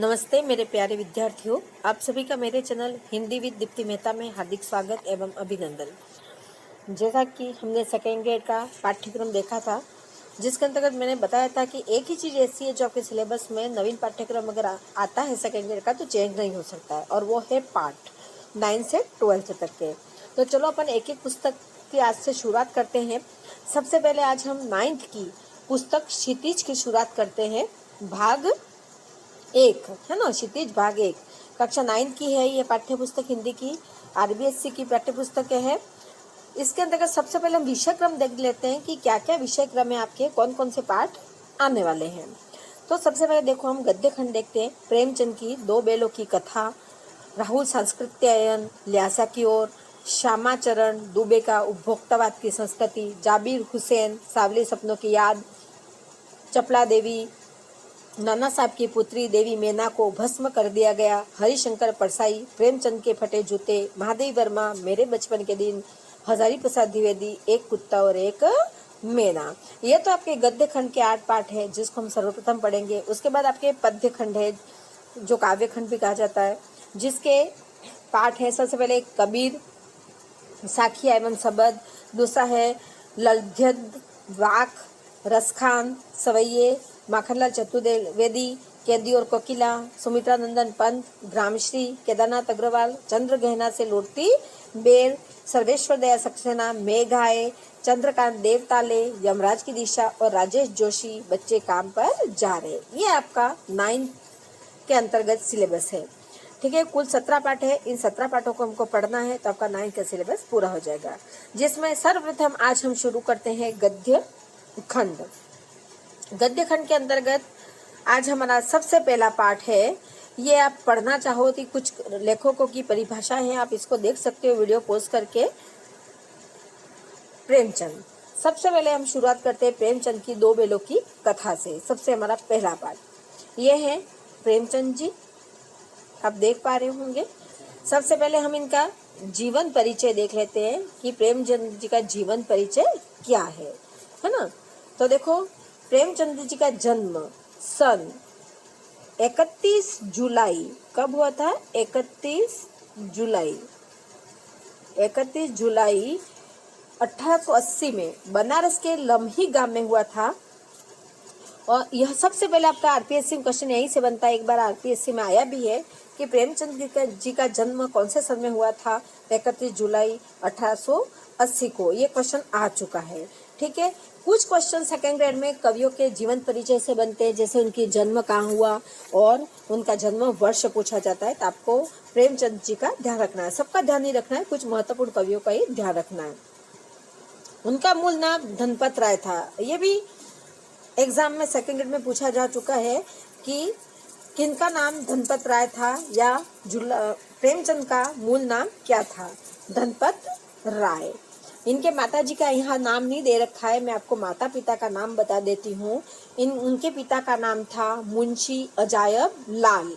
नमस्ते मेरे प्यारे विद्यार्थियों, आप सभी का मेरे चैनल हिंदी विद दीप्ति मेहता में हार्दिक स्वागत एवं अभिनंदन। जैसा कि हमने सेकेंड ग्रेड का पाठ्यक्रम देखा था, जिसके अंतर्गत मैंने बताया था कि एक ही चीज़ ऐसी है जो आपके सिलेबस में नवीन पाठ्यक्रम अगर आता है सेकेंड ग्रेड का तो चेंज नहीं हो सकता है, और वो है पाठ 9 से 12 तक के। तो चलो अपन एक एक पुस्तक की आज से शुरुआत करते हैं। सबसे पहले आज हम 9th की पुस्तक क्षितिज की शुरुआत करते हैं। भाग 1 है ना, क्षितिज भाग 1 कक्षा 9 की है ये पाठ्य पुस्तक, हिंदी की आरबीएससी की पाठ्य पुस्तक है। इसके अंतर्गत सबसे पहले हम विषय क्रम देख लेते हैं कि क्या क्या विषय क्रम है आपके, कौन कौन से पाठ आने वाले हैं। तो सबसे पहले देखो हम गद्य खंड देखते हैं। प्रेमचंद की दो बेलों की कथा, राहुल सांस्कृत्यायन, ल्यासा की ओर, श्यामाचरण दुबे का उपभोक्तावाद की संस्कृति, जाबिर हुसैन सावली सपनों की याद, चपला देवी, नाना साहब की पुत्री देवी मैना को भस्म कर दिया गया, हरिशंकर परसाई, प्रेमचंद के फटे जूते, महादेव वर्मा, मेरे बचपन के दिन, हजारी प्रसाद द्विवेदी, एक कुत्ता और एक मैना। ये तो आपके गद्य खंड के 8 पाठ है जिसको हम सर्वप्रथम पढ़ेंगे। उसके बाद आपके पद्य खंड है जो काव्य खंड भी कहा जाता है, जिसके पाठ है सबसे पहले कबीर, साखिया एवं सबद, दूसरा है ललध्यद, वाक, रसखान, सवैये, माखनलाल चतुर्वेदी, कैदी और कोकिला, सुमित्रा नंदन पंत, ग्रामश्री, केदारनाथ अग्रवाल, चंद्र गहना से लौटती बेर, सर्वेश्वर दया सक्सेना, मेघाए, चंद्रकांत देवताले, यमराज की दिशा और राजेश जोशी, बच्चे काम पर जा रहे। ये आपका 9 के अंतर्गत सिलेबस है। ठीक है, कुल 17 पाठ है। इन 17 पाठों को हमको पढ़ना है तो आपका 9 का सिलेबस पूरा हो जाएगा, जिसमें सर्वप्रथम आज हम शुरू करते हैं गद्य खंड। गद्य खंड के अंतर्गत आज हमारा सबसे पहला पाठ है। ये आप पढ़ना चाहो तो कुछ लेखकों की परिभाषा है, आप इसको देख सकते हो वीडियो पॉज करके। प्रेमचंद, सबसे पहले हम शुरुआत करते हैं प्रेमचंद की दो बेलों की कथा से। सबसे हमारा पहला पाठ ये है प्रेमचंद जी, आप देख पा रहे होंगे। सबसे पहले हम इनका जीवन परिचय देख लेते हैं कि प्रेमचंद जी का जीवन परिचय क्या है ना। तो देखो, प्रेमचंद जी का जन्म सन 31 जुलाई कब हुआ था? 31 जुलाई 1880 में बनारस के लम्ही गांव में हुआ था। और यह सबसे पहले आपका आरपीएससी में क्वेश्चन यहीं से बनता है, एक बार आरपीएससी में आया भी है कि प्रेमचंद जी का जन्म कौन से सन में हुआ था? 31 जुलाई 1880 को ये क्वेश्चन आ चुका है। ठीक है, कुछ क्वेश्चन सेकेंड ग्रेड में कवियों के जीवन परिचय से बनते हैं, जैसे उनकी जन्म कहाँ हुआ और उनका जन्म वर्ष पूछा जाता है। तो आपको प्रेमचंद जी का ध्यान रखना है, सबका ध्यान नहीं रखना है, कुछ महत्वपूर्ण कवियों का ही ध्यान रखना है। उनका मूल नाम धनपत राय था। ये भी एग्जाम में सेकेंड ग्रेड में पूछा जा चुका है कि किनका नाम धनपत राय था, या प्रेमचंद का मूल नाम क्या था? धनपत राय। इनके माताजी का यहाँ नाम नहीं दे रखा है, मैं आपको माता पिता का नाम बता देती हूँ। उनके पिता का नाम था मुंशी अजायब लाल।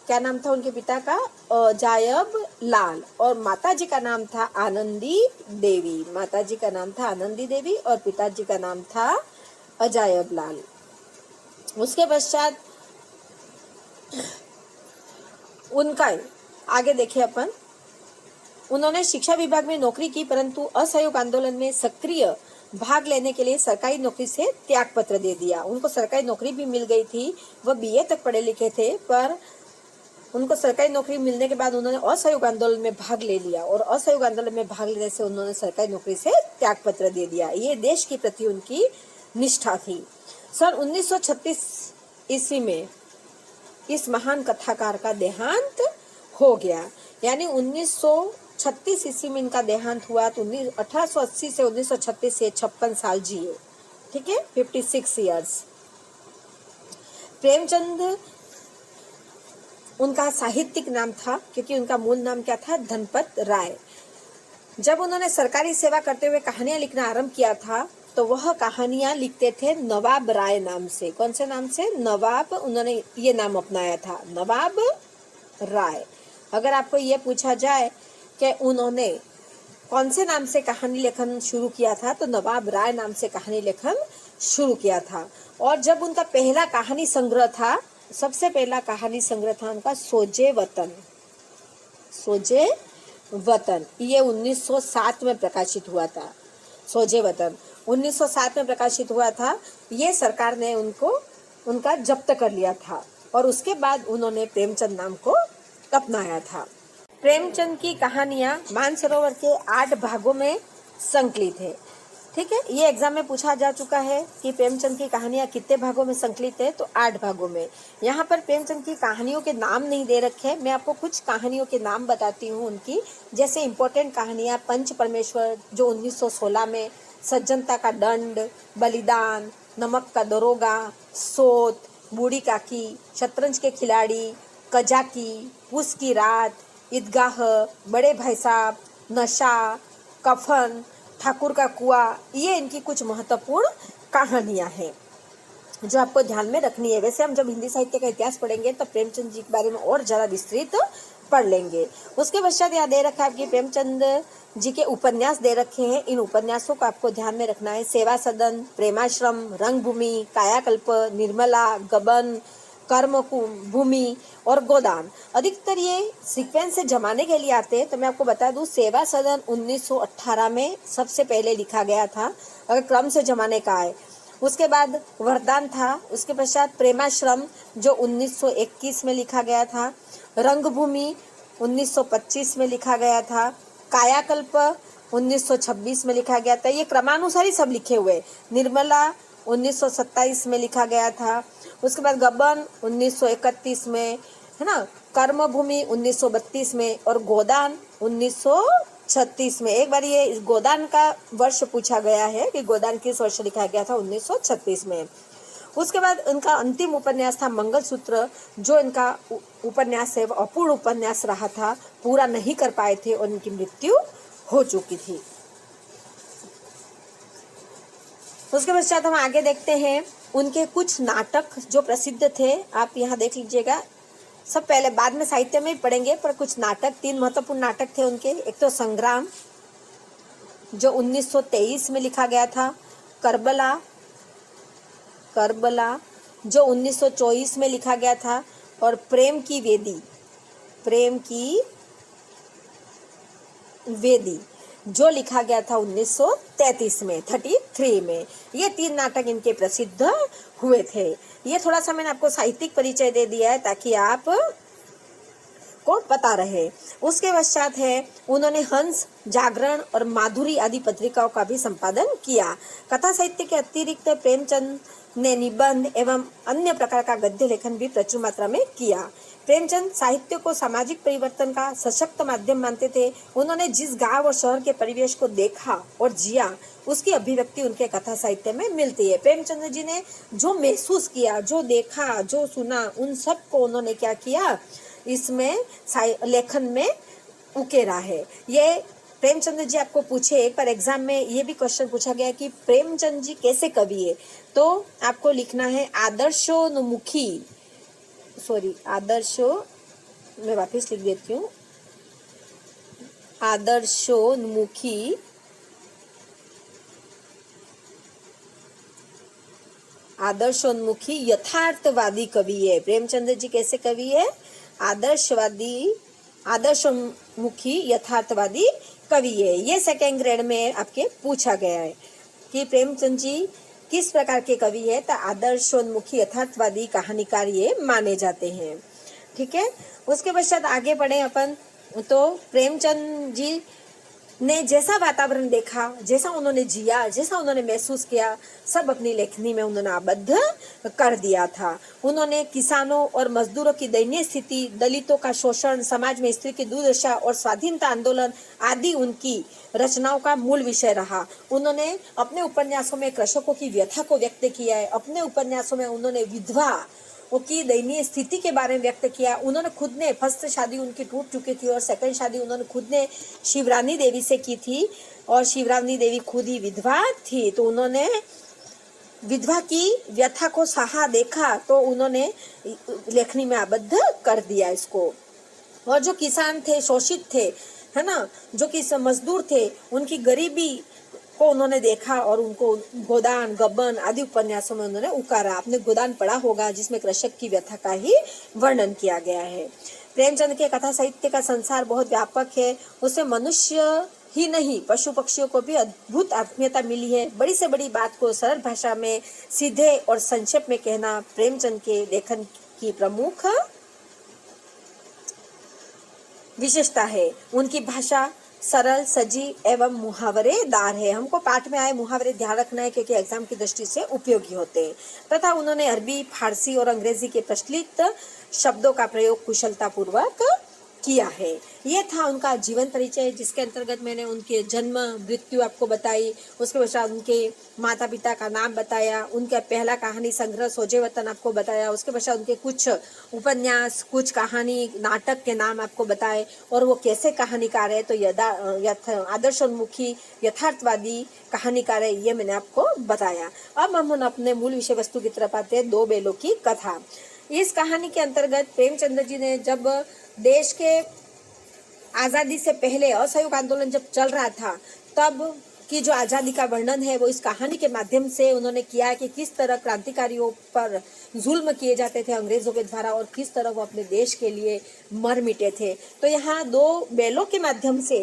क्या नाम था उनके पिता का? अजायब लाल। और माताजी का नाम था आनंदी देवी। माताजी का नाम था आनंदी देवी और पिताजी का नाम था अजायब लाल। उसके पश्चात उनका आगे देखे अपन, उन्होंने शिक्षा विभाग में नौकरी की, परंतु असहयोग आंदोलन में सक्रिय भाग लेने के लिए सरकारी नौकरी से त्याग पत्र दे दिया। उनको सरकारी नौकरी भी मिल गई थी, वह बीए तक पढ़े लिखे थे, पर उनको सरकारी नौकरी मिलने के बाद उन्होंने असहयोग आंदोलन में भाग ले लिया, और असहयोग आंदोलन में भाग लेने से उन्होंने सरकारी नौकरी से त्याग पत्र दे दिया। ये देश के प्रति उनकी निष्ठा थी। सन 1936 ईस्वी में इस महान कथाकार का देहांत हो गया, यानी 1936 ईस्वी में इनका देहांत हुआ। तो 1880 से 1936 से 56 साल जिए। ठीक है, 56 ईयर्स। प्रेमचंद उनका साहित्यिक नाम था, क्योंकि उनका मूल नाम क्या था? धनपत राय। जब उन्होंने सरकारी सेवा करते हुए कहानियां लिखना आरंभ किया था तो वह कहानियां लिखते थे नवाब राय नाम से। कौन से नाम से? नवाब। उन्होंने ये नाम अपनाया था, नवाब राय। अगर आपको ये पूछा जाए कि उन्होंने कौन से नाम से कहानी लेखन शुरू किया था, तो नवाब राय नाम से कहानी लेखन शुरू किया था। और जब उनका पहला कहानी संग्रह था सबसे पहला कहानी संग्रह था उनका सोजे वतन। सोजे वतन ये 1907 में प्रकाशित हुआ था। सोजे वतन 1907 में प्रकाशित हुआ था। ये सरकार ने उनका जब्त कर लिया था और उसके बाद उन्होंने प्रेमचंद नाम को अपनाया था। प्रेमचंद की कहानियां मानसरोवर के 8 भागों में संकलित है। ठीक है, ये एग्जाम में पूछा जा चुका है कि प्रेमचंद की कहानियां कितने भागों में संकलित है, तो 8 भागों में। यहाँ पर प्रेमचंद की कहानियों के नाम नहीं दे रखे, मैं आपको कुछ कहानियों के नाम बताती हूँ उनकी। जैसे इम्पोर्टेंट कहानियां पंच परमेश्वर जो 1916 में, सज्जनता का दंड, बलिदान, नमक का दरोगा, सोत, बूढ़ी काकी, शतरंज के खिलाड़ी, कजाकी, पूस की रात, ईदगाह, बड़े भाई साहब, नशा, कफन, ठाकुर का कुआं, ये इनकी कुछ महत्वपूर्ण कहानियां हैं जो आपको ध्यान में रखनी है। वैसे हम जब हिंदी साहित्य का इतिहास पढ़ेंगे तब प्रेमचंद जी के बारे में और ज़्यादा विस्तृत पढ़ लेंगे। उसके पश्चात यहाँ दे रखा है आपकी प्रेमचंद जी के उपन्यास दे रखे हैं। इन उपन्यासों को आपको ध्यान में रखना है। सेवा सदन, प्रेमाश्रम, रंगभूमि, कायाकल्प, निर्मला, गबन, कर्म भूमि और गोदान। अधिकतर ये सीक्वेंस से जमाने के लिए आते हैं। तो मैं आपको बता दूं, सेवा सदन 1918 में सबसे पहले लिखा गया था, अगर क्रम से जमाने का है। उसके बाद वरदान था, उसके पश्चात प्रेमाश्रम जो 1921 में लिखा गया था, रंगभूमि 1925 में लिखा गया था, कायाकल्प 1926 में लिखा गया था। ये क्रमानुसार ही सब लिखे हुए। निर्मला 1927 में लिखा गया था। उसके बाद गबन 1931 में, है ना, कर्मभूमि 1932 में और गोदान 1936 में। एक बार ये गोदान का वर्ष पूछा गया है कि गोदान किस वर्ष लिखा गया था, 1936 में। उसके बाद इनका अंतिम उपन्यास था मंगलसूत्र, जो इनका उपन्यास है वो अपूर्ण उपन्यास रहा था, पूरा नहीं कर पाए थे और इनकी मृत्यु हो चुकी थी। उसके पश्चात हम आगे देखते हैं उनके कुछ नाटक जो प्रसिद्ध थे। आप यहाँ देख लीजिएगा, सब पहले बाद में साहित्य में पढ़ेंगे, पर कुछ नाटक, 3 महत्वपूर्ण नाटक थे उनके। एक तो संग्राम जो 1923 में लिखा गया था, करबला जो 1924 में लिखा गया था, और प्रेम की वेदी जो लिखा गया था 1933 में, 33 में। ये 3 नाटक इनके प्रसिद्ध हुए थे। ये थोड़ा सा मैंने आपको साहित्यिक परिचय दे दिया है ताकि आप को पता रहे। उसके पश्चात है उन्होंने हंस, जागरण और माधुरी आदि पत्रिकाओं का भी संपादन किया। कथा साहित्य के अतिरिक्त प्रेमचंद ने निबंध एवं अन्य प्रकार का गद्य लेखन भी प्रचुर मात्रा में किया। प्रेमचंद साहित्य को सामाजिक परिवर्तन का सशक्त माध्यम मानते थे। उन्होंने जिस गांव और शहर के परिवेश को देखा और जिया, उसकी अभिव्यक्ति उनके कथा साहित्य में मिलती है। प्रेमचंद जी ने जो महसूस किया, जो देखा, जो सुना, उन सब को उन्होंने क्या किया, इसमें लेखन में उकेरा है। ये प्रेमचंद जी आपको पूछे एक बार एग्जाम में ये भी क्वेश्चन पूछा गया कि प्रेमचंद जी कैसे कवि है, तो आपको लिखना है मैं वापस लिख देती हूँ, आदर्शोन्मुखी यथार्थवादी कवि है। प्रेमचंद जी कैसे कवि है? आदर्शोन्मुखी यथार्थवादी कवि है। ये सेकेंड ग्रेड में आपके पूछा गया है कि प्रेमचंद जी किस प्रकार के कवि है, तो आदर्शोन्मुखी यथार्थवादी कहानीकार ये माने जाते हैं। ठीक है, उसके पश्चात आगे बढ़े अपन, तो प्रेमचंद जी ने जैसा वातावरण देखा, जैसा उन्होंने जिया, जैसा उन्होंने महसूस किया, सब अपनी लेखनी में उन्होंने आबद्ध कर दिया था। उन्होंने किसानों और मजदूरों की दयनीय स्थिति, दलितों का शोषण, समाज में स्त्री की दुर्दशा और स्वाधीनता आंदोलन आदि उनकी रचनाओं का मूल विषय रहा। उन्होंने अपने उपन्यासों में कृषकों की व्यथा को व्यक्त किया है। अपने उपन्यासों में उन्होंने विधवा की दयनीय स्थिति के बारे में व्यक्त किया। उन्होंने खुद ने फर्स्ट शादी उनकी टूट चुकी थी और सेकंड शादी उन्होंने खुद ने शिवरानी देवी से की थी, और शिवरानी देवी खुद ही विधवा थी। तो उन्होंने विधवा की व्यथा को सहा देखा, तो उन्होंने लेखनी में आबद्ध कर दिया इसको। और जो किसान थे, शोषित थे, है ना, जो कि मजदूर थे, उनकी गरीबी को उन्होंने देखा और उनको गोदान, गबन आदि उपन्यासों में उन्होंने उकारा। आपने गोदान पढ़ा होगा, जिसमें कृषक की व्यथा का ही वर्णन किया गया है। प्रेमचंद के कथा साहित्य का संसार बहुत व्यापक है। उसमें मनुष्य ही नहीं, पशु पक्षियों को भी अद्भुत आत्मीयता मिली है। बड़ी से बड़ी बात को सरल भाषा में सीधे और संक्षेप में कहना प्रेमचंद के लेखन की प्रमुख विशेषता है। उनकी भाषा सरल, सजी एवं मुहावरेदार है। हमको पाठ में आए मुहावरे ध्यान रखना है, क्योंकि एग्जाम की दृष्टि से उपयोगी होते हैं। तथा उन्होंने अरबी, फारसी और अंग्रेजी के प्रचलित शब्दों का प्रयोग कुशलता पूर्वक किया है। यह था उनका जीवन परिचय, जिसके अंतर्गत मैंने उनके जन्म, मृत्यु आपको बताई, उसके पश्चात उनके माता पिता का नाम बताया, उनका पहला कहानी संग्रह सोजे वतन आपको बताया, उसके पश्चात उनके कुछ उपन्यास, कुछ कहानी, नाटक के नाम आपको बताए, और वो कैसे कहानीकार है, तो आदर्शोन्मुखी, यथार्थवादी कहानीकार है, ये मैंने आपको बताया। अब हम अपने मूल विषय वस्तु की तरफ आते हैं, दो बेलों की कथा। इस कहानी के अंतर्गत प्रेमचंद जी ने जब देश के आज़ादी से पहले असहयोग आंदोलन जब चल रहा था, तब की जो आज़ादी का वर्णन है वो इस कहानी के माध्यम से उन्होंने किया है कि किस तरह क्रांतिकारियों पर जुल्म किए जाते थे अंग्रेजों के द्वारा, और किस तरह वो अपने देश के लिए मर मिटे थे। तो यहाँ दो बैलों के माध्यम से,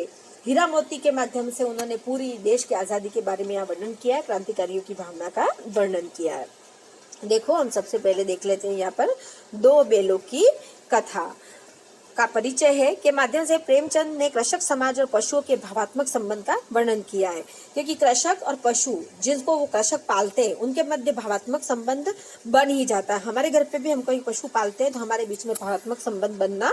हीरा मोती के माध्यम से उन्होंने पूरी देश की आज़ादी के बारे में यहाँ वर्णन किया है, क्रांतिकारियों की भावना का वर्णन किया है। देखो, हम सबसे पहले देख लेते हैं यहाँ पर दो बैलों की कथा का परिचय है के माध्यम से प्रेमचंद ने कृषक समाज और पशुओं के भावात्मक संबंध का वर्णन किया है। क्योंकि कृषक और पशु, जिनको वो कृषक पालते हैं, उनके मध्य भावात्मक संबंध बन ही जाता है। हमारे घर पे भी हम कोई पशु पालते हैं तो हमारे बीच में भावात्मक संबंध बनना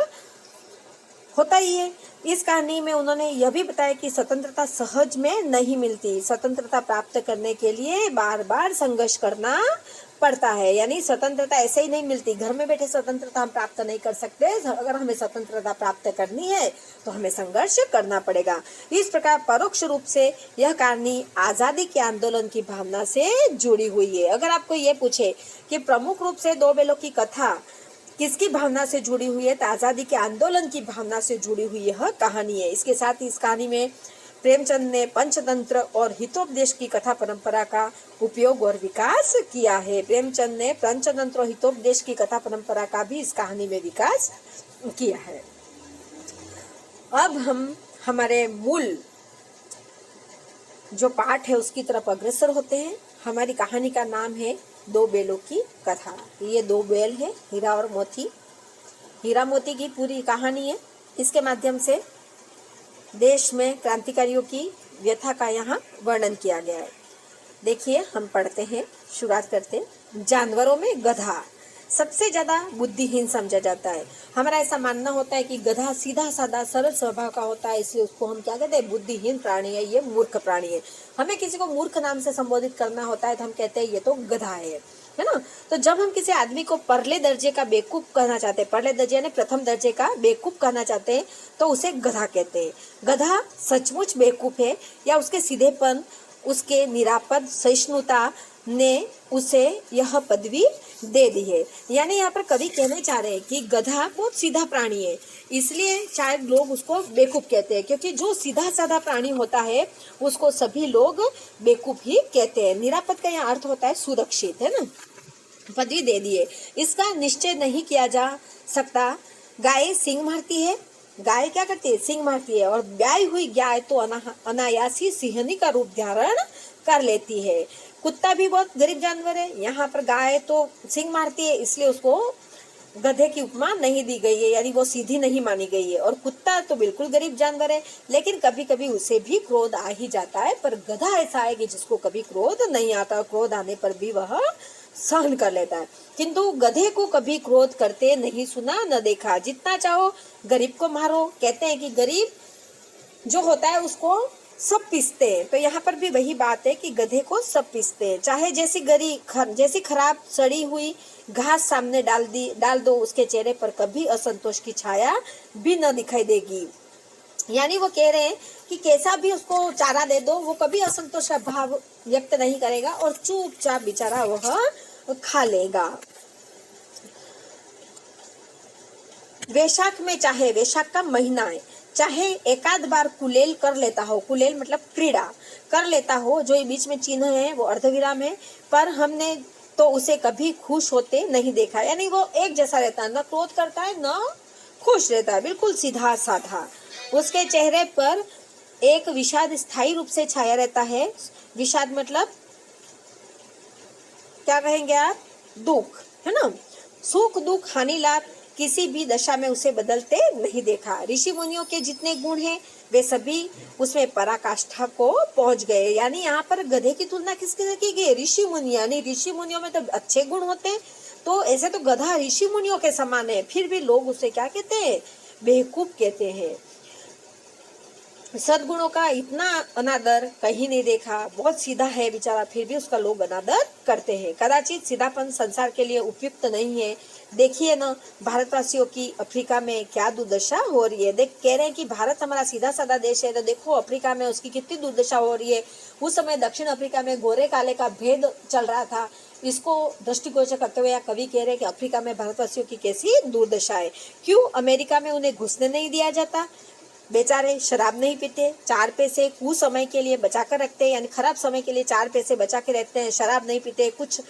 होता ही है। इस कहानी में उन्होंने यह भी बताया कि स्वतंत्रता सहज में नहीं मिलती, स्वतंत्रता प्राप्त करने के लिए बार बार संघर्ष करना पड़ता है। यानी स्वतंत्रता ऐसे ही नहीं मिलती, घर में बैठे स्वतंत्रता हम प्राप्त नहीं कर सकते। अगर हमें स्वतंत्रता प्राप्त करनी है तो हमें संघर्ष करना पड़ेगा। इस प्रकार परोक्ष रूप से यह कहानी आज़ादी के आंदोलन की भावना से जुड़ी हुई है। अगर आपको ये पूछे कि प्रमुख रूप से दो बैलों की कथा किसकी भावना से जुड़ी हुई है, तो आज़ादी के आंदोलन की भावना से जुड़ी हुई यह कहानी है। इसके साथ ही इस कहानी में प्रेमचंद ने पंचतंत्र और हितोपदेश की कथा परंपरा का उपयोग और विकास किया है। प्रेमचंद ने पंचतंत्र और हितोपदेश की कथा परंपरा का भी इस कहानी में विकास किया है। अब हम हमारे मूल जो पाठ है उसकी तरफ अग्रसर होते हैं। हमारी कहानी का नाम है दो बैलों की कथा। ये दो बैल है, हीरा और मोती। हीरा मोती की पूरी कहानी है। इसके माध्यम से देश में क्रांतिकारियों की व्यथा का यहाँ वर्णन किया गया है। देखिए, हम पढ़ते हैं, शुरुआत करते हैं। जानवरों में गधा सबसे ज्यादा बुद्धिहीन समझा जाता है। हमारा ऐसा मानना होता है कि गधा सीधा साधा सरल स्वभाव का होता है, इसलिए उसको हम क्या कहते हैं, बुद्धिहीन प्राणी है, ये मूर्ख प्राणी है। हमें किसी को मूर्ख नाम से संबोधित करना होता है तो हम कहते हैं ये तो गधा है ना। तो जब हम किसी आदमी को परले दर्जे का बेवकूफ कहना चाहते हैं, परले दर्जे यानी प्रथम दर्जे का बेवकूफ कहना चाहते हैं, तो उसे गधा कहते हैं। गधा सचमुच बेवकूफ है या उसके सीधेपन, उसके निरापद सहिष्णुता ने उसे यह पदवी दे दी है। यानी यहाँ पर कवि कहना चाह रहे हैं कि गधा बहुत सीधा प्राणी है, इसलिए शायद लोग उसको बेवकूफ कहते हैं, क्योंकि जो सीधा साधा प्राणी होता है उसको सभी लोग बेवकूफ ही कहते हैं। निरापद का यहाँ अर्थ होता है सुरक्षित, है ना, पदवी दे दिए। इसका निश्चय नहीं किया जा सकता। गाय सींग मारती है, गाय क्या करती है, सींग मारती है, और ब्याई हुई गाय तो अनायास ही सिंहनी का रूप धारण कर लेती है। कुत्ता भी बहुत गरीब जानवर है। यहाँ पर गाय तो सींग मारती है, इसलिए उसको गधे की उपमा नहीं दी गई है, यानी वो सीधी नहीं मानी गई है। और कुत्ता तो बिल्कुल गरीब जानवर है, लेकिन कभी कभी उसे भी क्रोध आ ही जाता है। पर गधा ऐसा है कि जिसको कभी क्रोध नहीं आता, क्रोध आने पर भी वह सहन कर लेता है। किंतु गधे को कभी क्रोध करते नहीं सुना न देखा। जितना चाहो गरीब को मारो, कहते हैं कि गरीब जो होता है उसको सब पीसते हैं। तो यहाँ पर भी वही बात है कि गधे को सब पीसते हैं। चाहे जैसी खराब सड़ी हुई घास सामने डाल दो, उसके चेहरे पर कभी असंतोष की छाया भी न दिखाई देगी। यानी वो कह रहे हैं कि कैसा भी उसको चारा दे दो, वो कभी असंतोष का भाव व्यक्त नहीं करेगा और चुपचाप बेचारा वह खा लेगा। वैशाख में, चाहे वैशाख का महीना है, चाहे एकाध बार कुलेल कर लेता हो, कुलेल मतलब क्रीड़ा कर लेता हो, जो ये बीच में चिन्ह है वो अर्धविराम है, पर हमने तो उसे कभी खुश होते नहीं देखा। यानी वो एक जैसा रहता है, न क्रोध करता है न खुश रहता है, बिल्कुल सीधा साधा। उसके चेहरे पर एक विषाद स्थायी रूप से छाया रहता है। विषाद मतलब क्या कहेंगे आप, दुख, है ना। सुख दुख हानि लाभ किसी भी दशा में उसे बदलते नहीं देखा। ऋषि मुनियों के जितने गुण हैं वे सभी उसमें पराकाष्ठा को पहुंच गए। यानी यहाँ पर गधे की तुलना किसके साथ की गई, ऋषि मुनि। यानी ऋषि मुनियों में तो अच्छे गुण होते हैं, तो ऐसे तो गधा ऋषि मुनियों के समान है, फिर भी लोग उसे क्या कहते हैं, बेवकूफ कहते हैं। सद्गुणों का इतना अनादर कहीं नहीं देखा। बहुत सीधा है बेचारा, फिर भी उसका लोग अनादर करते हैं। कदाचित सीधापन संसार के लिए उपयुक्त नहीं है। देखिए ना भारतवासियों की अफ्रीका में क्या दुर्दशा हो रही है। देख कह रहे हैं कि भारत हमारा सीधा साधा देश है, तो देखो अफ्रीका में उसकी कितनी दुर्दशा हो रही है। उस समय दक्षिण अफ्रीका में गोरे काले का भेद चल रहा था। इसको दृष्टिगोचर करते हुए कवि कह रहे हैं कि अफ्रीका में भारतवासियों की कैसी दुर्दशा है। क्यों अमेरिका में उन्हें घुसने नहीं दिया जाता। बेचारे शराब नहीं पीते, 4 पैसे कुछ समय के लिए बचा कर रखते हैं, यानी खराब समय के लिए 4 पैसे बचा के रखते हैं। शराब नहीं पीते, कुछ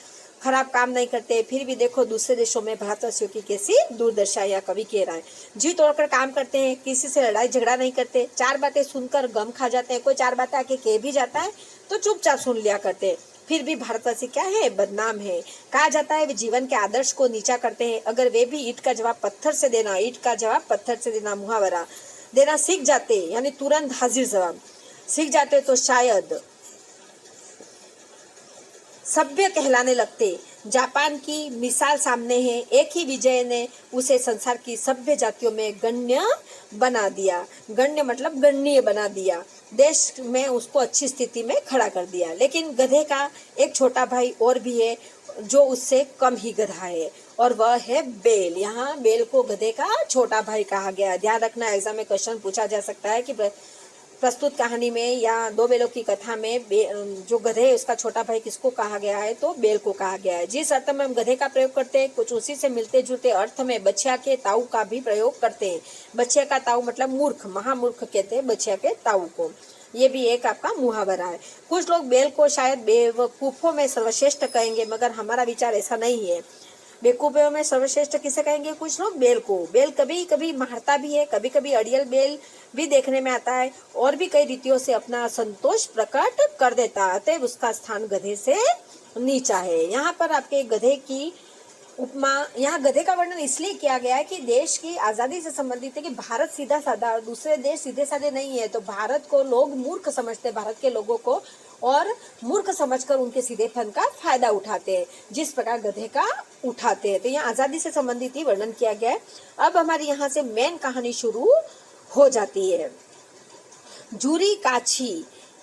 खराब काम नहीं करते, फिर भी देखो दूसरे देशों में भारतवासियों की कैसी दुर्दशा, या कवि कह रहा है। जी तोड़कर काम करते हैं, किसी से लड़ाई झगड़ा नहीं करते, 4 बातें सुनकर गम खा जाते हैं। कोई 4 बातें आके कह भी जाता है तो चुपचाप सुन लिया करते हैं। फिर भी भारतवासी क्या है, बदनाम है। कहा जाता है वे जीवन के आदर्श को नीचा करते हैं। अगर वे भी ईंट का जवाब पत्थर से देना, ईंट का जवाब पत्थर से देना, मुहावरा देना सीख जाते, यानी तुरंत हाजिर जवाब सीख जाते, तो शायद सभ्य कहलाने लगते। जापान की मिसाल सामने है। एक ही विजय ने उसे संसार की सभ्य जातियों में गण्य बना दिया। गण्य मतलब गणनीय बना दिया, देश में उसको अच्छी स्थिति में खड़ा कर दिया। लेकिन गधे का एक छोटा भाई और भी है जो उससे कम ही गधा है, और वह है बेल। यहाँ बेल को गधे का छोटा भाई कहा गया। ध्यान रखना, एग्जाम में क्वेश्चन पूछा जा सकता है कि प्रस्तुत कहानी में या 2 बेलों की कथा में जो गधे है उसका छोटा भाई किसको कहा गया है, तो बेल को कहा गया है। जिस अर्थ में हम गधे का प्रयोग करते हैं, कुछ उसी से मिलते जुलते अर्थ में बछिया के ताऊ का भी प्रयोग करते हैं। बछिया का ताऊ मतलब मूर्ख, महामूर्ख कहते हैं बछिया के ताऊ को। ये भी एक आपका मुहावरा है। कुछ लोग बेल को शायद बेवकूफों में सर्वश्रेष्ठ कहेंगे, मगर हमारा विचार ऐसा नहीं है। बेवकूफों में सर्वश्रेष्ठ किसे कहेंगे, कुछ लोग बेल को। बेल कभी कभी मारता भी है, कभी कभी अड़ियल बेल भी देखने में आता है, और भी कई रीतियों से अपना संतोष प्रकट कर देता है। अतः उसका स्थान गधे से नीचा है। यहाँ पर आपके गधे की उपमा, यहाँ गधे का वर्णन इसलिए किया गया है कि देश की आज़ादी से संबंधित है कि भारत सीधा साधा और दूसरे देश सीधे साधे नहीं है, तो भारत को लोग मूर्ख समझते, भारत के लोगों को, और मूर्ख समझकर उनके सीधेपन का फायदा उठाते हैं, जिस प्रकार गधे का उठाते हैं। तो यहाँ आज़ादी से संबंधित ही वर्णन किया गया है। अब हमारी यहाँ से मेन कहानी शुरू हो जाती है। जूरी काछी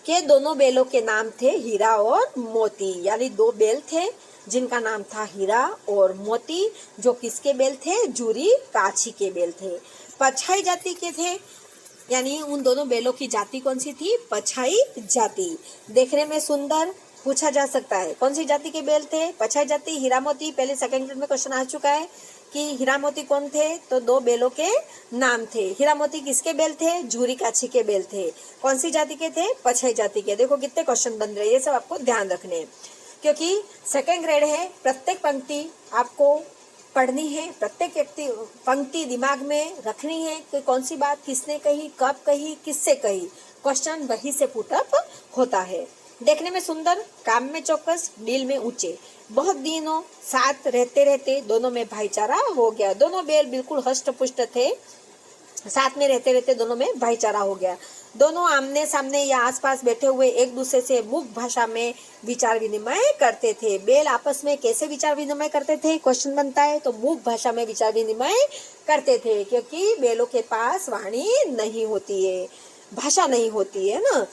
के दोनों बेलों के नाम थे हीरा और मोती। यानी 2 बेल थे जिनका नाम था हीरा और मोती, जो किसके बेल थे, जूरी काछी के बेल थे। पछाई जाति के थे, यानी उन दोनों बेलों की जाति कौन सी थी, पछाई जाति। देखने में सुंदर, पूछा जा सकता है कौन सी जाति के बेल थे, पछाई जाति। हीरा मोती, पहले सेकंड ग्रेड में क्वेश्चन आ चुका है कि हीरा मोती कौन थे, तो 2 बेलों के नाम थे। हीरा मोती किसके बेल थे, जूरी काछी के बेल थे। कौन सी जाति के थे, पछाई जाति के। देखो कितने क्वेश्चन बन रहे हैं, ये सब आपको ध्यान रखने हैं, क्योंकि सेकंड ग्रेड है। प्रत्येक पंक्ति आपको पढ़नी है, प्रत्येक पंक्ति दिमाग में रखनी है कि कौन सी बात किसने कही, कब कही, किससे कही। क्वेश्चन वही से पुटअप होता है। देखने में सुंदर, काम में चौकस, दिल में ऊंचे। बहुत दिनों साथ रहते रहते दोनों में भाईचारा हो गया। दोनों बेल बिल्कुल हष्ट पुष्ट थे, साथ में रहते रहते दोनों में भाईचारा हो गया। दोनों आमने सामने या आसपास बैठे हुए एक दूसरे से मुख भाषा में विचार विनिमय करते थे। बेल आपस में कैसे विचार विनिमय करते थे, क्वेश्चन बनता है, तो मुख भाषा में विचार विनिमय करते थे, क्योंकि बेलों के पास वाणी नहीं होती है, भाषा नहीं होती है ना।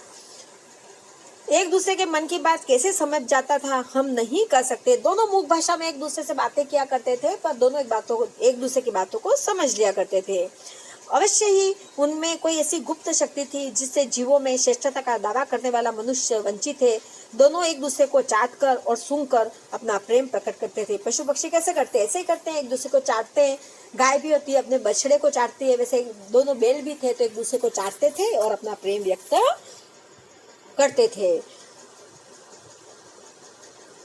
एक दूसरे के मन की बात कैसे समझ जाता था हम नहीं कर सकते। दोनों मुख भाषा में एक दूसरे से बातें किया करते थे, पर दोनों एक दूसरे की बातों को समझ लिया करते थे। अवश्य ही उनमें कोई ऐसी गुप्त शक्ति थी जिससे जीवों में श्रेष्ठता का दावा करने वाला मनुष्य वंचित है। दोनों एक दूसरे को चाट कर और सूंघ कर अपना प्रेम प्रकट करते थे। पशु पक्षी कैसे करते हैं? ऐसे ही करते हैं, एक दूसरे को चाटते हैं। गाय भी होती है अपने बछड़े को चाटती है, वैसे दोनों बैल भी थे तो एक दूसरे को चाटते थे और अपना प्रेम व्यक्त करते थे।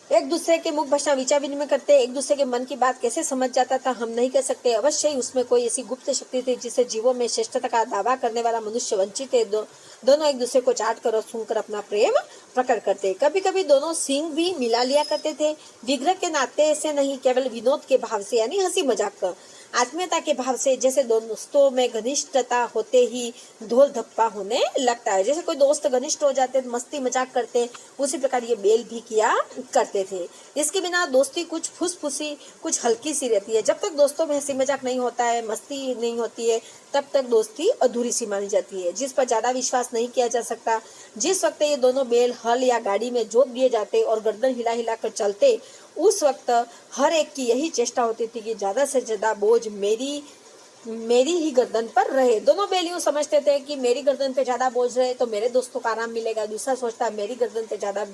एक दूसरे के मुख भाषा विचार विनिमय करते, एक दूसरे के मन की बात कैसे समझ जाता था हम नहीं कह सकते। अवश्य ही उसमें कोई ऐसी गुप्त शक्ति थी जिससे जीवों में श्रेष्ठता का दावा करने वाला मनुष्य वंचित है। दोनों एक दूसरे को चाट कर और सूंघकर अपना प्रेम प्रकट करते। कभी कभी दोनों सींग भी मिला लिया करते थे, विग्रह के नाते से नहीं, केवल विनोद के भाव से, यानी हंसी मजाक का, आत्मीयता के भाव से। जैसे दोस्तों में घनिष्ठता होते ही ढोल धप्पा होने लगता है। जैसे कोई दोस्त घनिष्ठ हो जाते मस्ती मजाक करते, उसी प्रकार ये बेल भी किया करते थे। इसके बिना दोस्ती कुछ फुसफुसी, कुछ हल्की सी रहती है। जब तक दोस्तों में हंसी मजाक नहीं होता है, मस्ती नहीं होती है, तब तक दोस्ती अधूरी सी मानी जाती है, जिस पर ज्यादा विश्वास नहीं किया जा सकता। जिस वक्त ये दोनों बैल हल या गाड़ी में जोत दिए जाते और गर्दन हिला हिला कर चलते, उस वक्त हर एक की यही चेष्टा होती थी कि ज्यादा से ज्यादा बोझ मेरी ही गर्दन पर रहे। दोनों बैल यूं समझते थे कि मेरी गर्दन पे ज्यादा बोझ रहे तो मेरे दोस्तों को आराम मिलेगा। दूसरा सोचता मेरी गर्दन पे ज्यादा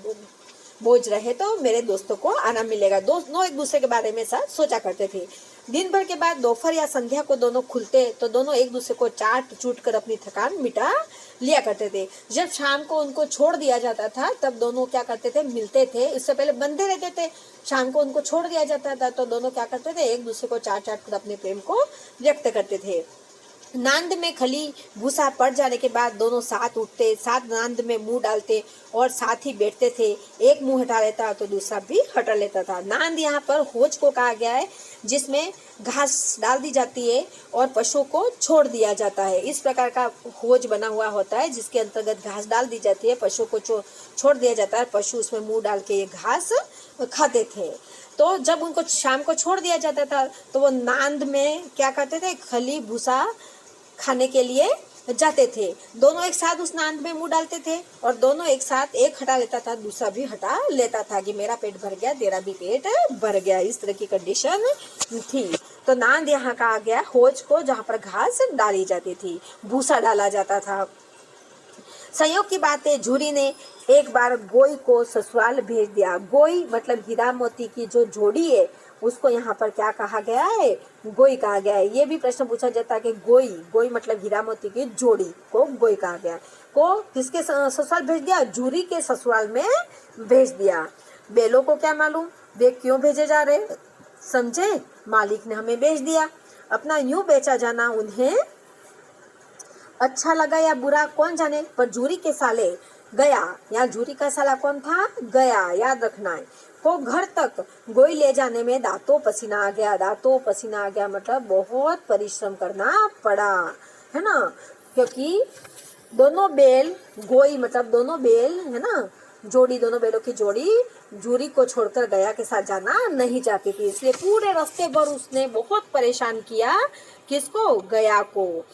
बोझ रहे तो मेरे दोस्तों को आराम मिलेगा। दोनों एक दूसरे के बारे में सोचा करते थे। दिन भर के बाद दोपहर या संध्या को दोनों खुलते तो दोनों एक दूसरे को चाट चूट कर अपनी थकान मिटा लिया करते थे। जब शाम को उनको छोड़ दिया जाता था तब दोनों क्या करते थे? मिलते थे। इससे पहले बंधे रहते थे। शाम को उनको छोड़ दिया जाता था तो दोनों क्या करते थे? एक दूसरे को चाट चाट कर अपने प्रेम को व्यक्त करते थे। नांद में खली भूसा पड़ जाने के बाद दोनों साथ उठते, साथ नांद में मुंह डालते और साथ ही बैठते थे। एक मुंह हटा लेता तो दूसरा भी हटा लेता था। नांद यहाँ पर होज को कहा गया है, जिसमें घास डाल दी जाती है और पशुओं को छोड़ दिया जाता है। इस प्रकार का होज बना हुआ होता है जिसके अंतर्गत घास डाल दी जाती है, पशुओं को छोड़ दिया जाता है। पशु उसमें मुंह डाल के ये घास खाते थे। तो जब उनको शाम को छोड़ दिया जाता था तो वो नांद में क्या करते थे? खली भूसा खाने के लिए जाते थे। दोनों एक साथ उस नांद में मुंह डालते थे और दोनों एक साथ, एक हटा लेता था दूसरा भी हटा लेता था कि मेरा पेट भर गया तेरा भी पेट भर गया। इस तरह की कंडीशन थी। तो नांद यहाँ कहा गया होज को, जहाँ पर घास डाली जाती थी, भूसा डाला जाता था। संयोग की बात है, झूरी ने एक बार गोई को ससुराल भेज दिया। गोई मतलब हीरा मोती की जो जोड़ी है उसको यहाँ पर क्या कहा गया है? गोई कहा गया है। ये भी प्रश्न पूछा जाता है कि गोई मतलब हीरा मोती की जोड़ी को गोई कहा गया। को किसके ससुराल भेज दिया? झूरी के ससुराल में भेज दिया। बेलों को क्या मालूम वे क्यों भेजे जा रहे? समझे? मालिक ने हमें भेज दिया। अपना यूं बेचा जाना उन्हें अच्छा लगा या बुरा कौन जाने, पर झूरी के साले गया, या झूरी का साला कौन था? गया, याद रखना है। को घर तक गोई ले जाने में दांतों पसीना आ गया। दांतों पसीना आ गया मतलब बहुत परिश्रम करना पड़ा, है ना, क्योंकि दोनों बैल, गोई मतलब दोनों बैल है ना, जोड़ी, दोनों बैलों की जोड़ी झूरी को छोड़कर गया के साथ जाना नहीं चाहती थी, इसलिए पूरे रास्ते भर उसने बहुत परेशान किया। किसको? गया को।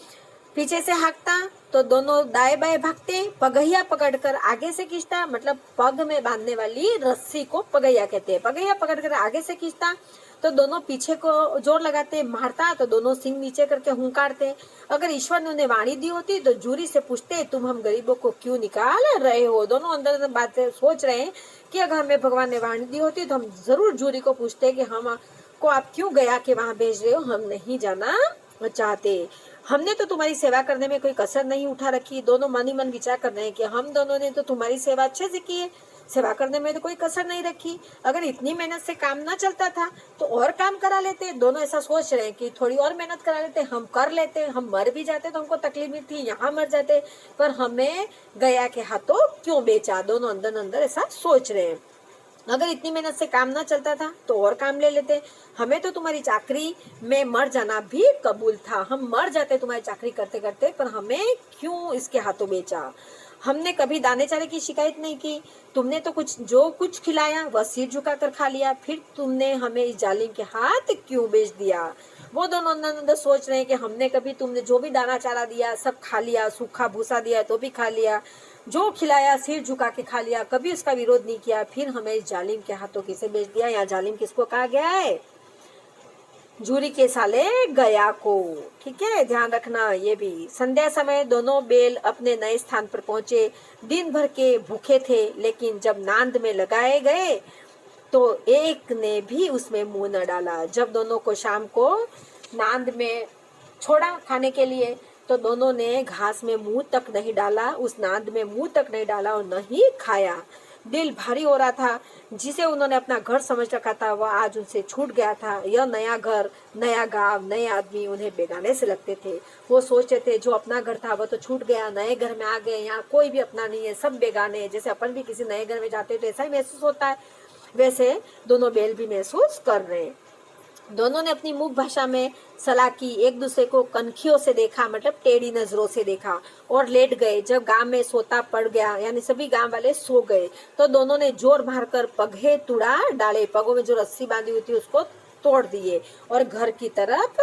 पीछे से हाँकता तो दोनों दाएं बाएं भागते। पगहिया पकड़कर आगे से खींचता, मतलब पग में बांधने वाली रस्सी को पगहिया कहते हैं। पगहिया पकड़कर आगे से खींचता तो दोनों पीछे को जोर लगाते। मारता तो दोनों सिंग नीचे करके हुंकारते। अगर ईश्वर ने उन्हें वाणी दी होती तो झूरी से पूछते, तुम हम गरीबों को क्यों निकाल रहे हो? दोनों अंदर अंदर बातें सोच रहे हैं कि अगर हमें भगवान ने वाणी दी होती तो हम जरूर झूरी को पूछते कि हम को आप क्यों गया के वहां भेज रहे हो, हम नहीं जाना चाहते। हमने तो तुम्हारी सेवा करने में कोई कसर नहीं उठा रखी। दोनों मन ही मन विचार कर रहे हैं कि हम दोनों ने तो तुम्हारी सेवा अच्छे से की है, सेवा करने में तो कोई कसर नहीं रखी। अगर इतनी मेहनत से काम ना चलता था तो और काम करा लेते। दोनों ऐसा सोच रहे हैं कि थोड़ी और मेहनत करा लेते, हम कर लेते, हम मर भी जाते तो हमको तकलीफ नहीं थी, यहाँ मर जाते, पर हमें गया के हाथों क्यों बेचा? दोनों अंदर अंदर ऐसा सोच रहे हैं। अगर इतनी मेहनत से काम ना चलता था तो और काम ले लेते। हमें तो तुम्हारी चाकरी में मर जाना भी कबूल था, हम मर जाते तुम्हारी चाकरी करते करते, पर हमें क्यों इसके हाथों बेचा? हमने कभी दाने चारे की शिकायत नहीं की। तुमने तो जो कुछ खिलाया वह सिर झुकाकर खा लिया, फिर तुमने हमें इस जालिम के हाथ क्यों बेच दिया? वो दोनों अंदर सोच रहे हैं कि हमने कभी तुमने जो भी दाना चारा दिया सब खा लिया, सूखा भूसा दिया तो भी खा लिया, जो खिलाया सिर झुका के खा लिया, कभी उसका विरोध नहीं किया, फिर हमें इस जालिम के हाथों किसे बेच दिया? या जालिम किसको कहा गया है? जूरी के साले गया को। ठीक है, ध्यान रखना ये भी। संध्या समय दोनों बैल अपने नए स्थान पर पहुंचे। दिन भर के भूखे थे, लेकिन जब नांद में लगाए गए तो एक ने भी उसमें मुंह न डाला। जब दोनों को शाम को नांद में छोड़ा खाने के लिए, तो दोनों ने घास में मुंह तक नहीं डाला, उस नांद में मुंह तक नहीं डाला और न ही खाया। दिल भारी हो रहा था। जिसे उन्होंने अपना घर समझ रखा था वह आज उनसे छूट गया था। यह नया घर, नया गांव, नए आदमी उन्हें बेगाने से लगते थे। वो सोचते थे जो अपना घर था वह तो छूट गया, नए घर में आ गए, यहाँ कोई भी अपना नहीं है, सब बेगाने हैं। जैसे अपन भी किसी नए घर में जाते हैं तो ऐसा ही महसूस होता है, वैसे दोनों बैल भी महसूस कर रहे हैं। दोनों ने अपनी मुख भाषा में सलाह की, एक दूसरे को कनखियों से देखा, मतलब टेढ़ी नजरों से देखा और लेट गए। जब गांव में सोता पड़ गया, यानी सभी गांव वाले सो गए, तो दोनों ने जोर मारकर पगहे तुड़ा डाले। पगों में जो रस्सी बांधी हुई थी उसको तोड़ दिए और घर की तरफ